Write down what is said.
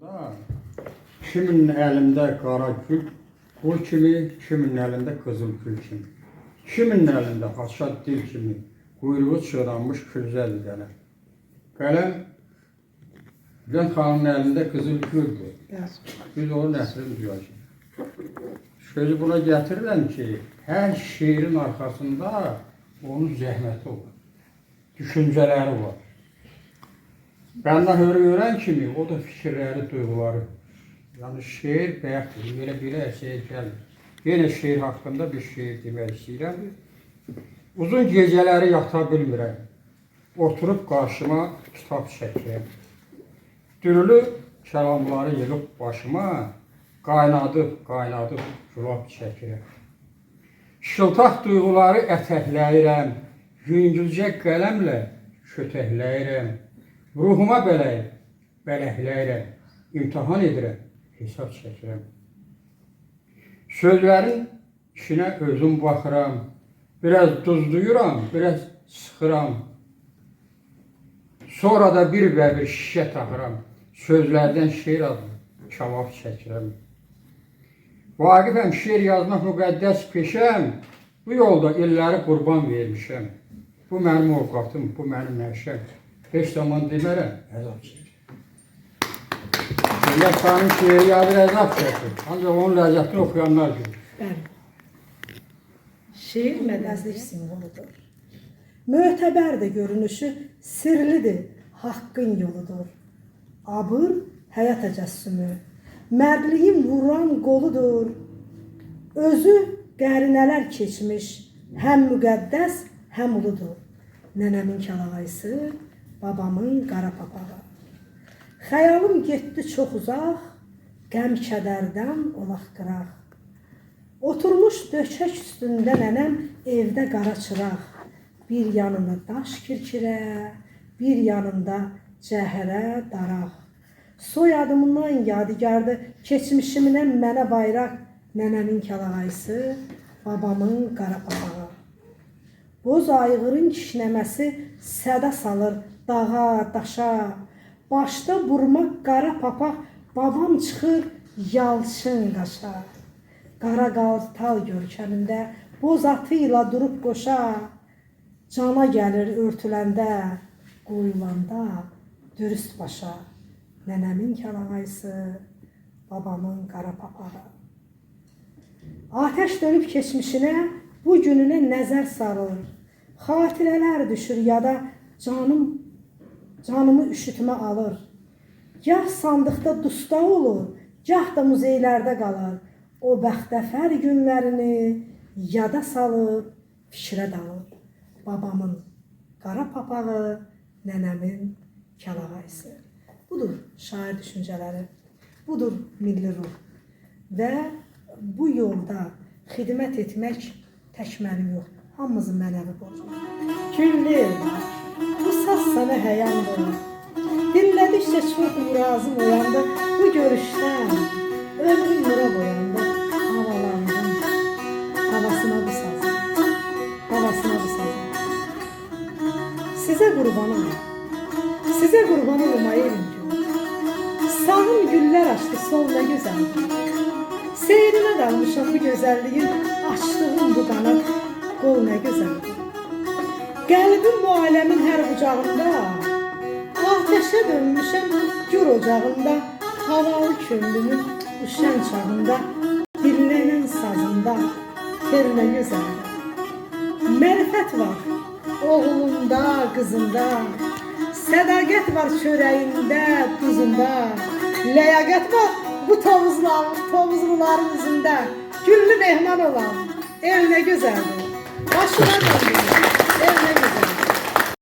Da, kimin elinde qara gül, qul kimi, kimin elinde qızıl gül kimi. Kimin elinde haşat dil kimi, quyruğu çıranmış külzəl qələm. Qələm, Bülent xanımın elinde qızıl güldür. Biz onun əsrini duyacağıq. Sözü buna gətirirəm ki, hər şeirin arxasında onun zəhməti olur, düşüncələri var. Benden öğren kimi, o da fikirleri, duyguları. Yani şiir bəyəkdir, belə şiir gəlir. Yine şiir hakkında bir şiir demək istəyirəm. Uzun geceleri yata bilmirəm. Oturup karşıma kitap çəkirəm. Dürülü kəlamları yığıb başıma, qaynadıb gülab çəkirəm. Şıltaq duyguları ətəkləyirəm, yüngülcə qələmlə kötəkləyirəm. Ruhuma bələhləyirəm, imtihan edirəm, hesab çəkirəm. Sözlərin içinə özüm baxıram, biraz duzluyuram, biraz sıxıram. Sonra da bir və bir şişə taxıram, sözlərdən şeir adlı kavab çəkirəm. Vaqifəm, şeir yazmaq müqəddəs peşəm, bu yolda illəri qurban vermişəm. Bu mənim ovqatım, bu mənim nəşəm. Heç zaman demərəm, əzab çəkir. Bülent xanım şeiri yazır, əzab çəkir. Ancaq onun ləzzətini oxuyanlar görür. Bəli. Şeir mədəzlik simvoludur. Mötəbərdir görünüşü, sirlidir, haqqın yoludur. Abır həyat təcəssümü, mərdliyin vuran qoludur. Özü qərinələr keçmiş, həm müqəddəs, həm uludur. Nənəmin kəlağayısı, babamın qara papağı. Xəyalım getdi çox uzaq, qəm kədərdən olaq qıraq. Oturmuş döşək üstündə nənəm evdə qara çıraq. Bir yanında daş kirkirə, bir yanında cəhərə daraq. Soyadımdan yadigardı, keçmişimdən mənə bayraq. Nənəmin kəlağayısı, babamın qara papağı. Boz ayğırın kişnəməsi sədə salır dağa, daşa. Başda burma qara papaq, babam çıxır yalçın qaşa. Qara qaltal görkəmində, boz atıyla durub qoşa. Cana gəlir örtüləndə, qoyulanda dürüst başa. Nənəmin kəlağayısı, babamın qara papağı. Ateş dönüb keçmişinə, bu gününə nəzər sarılır. Xatirələr düşür yada, canımı üşütmə alır. Gah sandıqda dustaq olur, gah da muzeylərdə qalır. O bəxtəfər günlərini yada salıb, fikrə dalır. Babamın qara papağı, nənəmin kəlağayısı. Budur şair düşüncələri, budur milli ruh. Və bu yolda xidmət etmək tək mənim yox, hamımızın mənəvi borcudur. Güllü, bu səs sənə həyandır. Dinlədikcə çox murazım uyandı. Bu görüşdən ömrüm nura boyandı. Havalandım, havasına bu sazım, havasına bu sazım. Sizə qurban olum, sizə qurban olum ay elim gün. Sağım güllər açdı, sol nə gözəldir. Seyrinə dalmışam bu gözəlliyin, açdığım bu qanat, qol nə gözəldir. Qəlbim bu aləmin hər bucağında, ateşə dönmüşəm gür ocağında, havalı kömrünün bu şən çağında, dinlənən sazında, tel nə gözəldir. Mərifət var oğlunda, qızında, sədaqət var çörəyində, duzunda, ləyaqət var bu tovuzluların üzündə. Güllü mehman olan el nə gözəldir. Başına döndürür.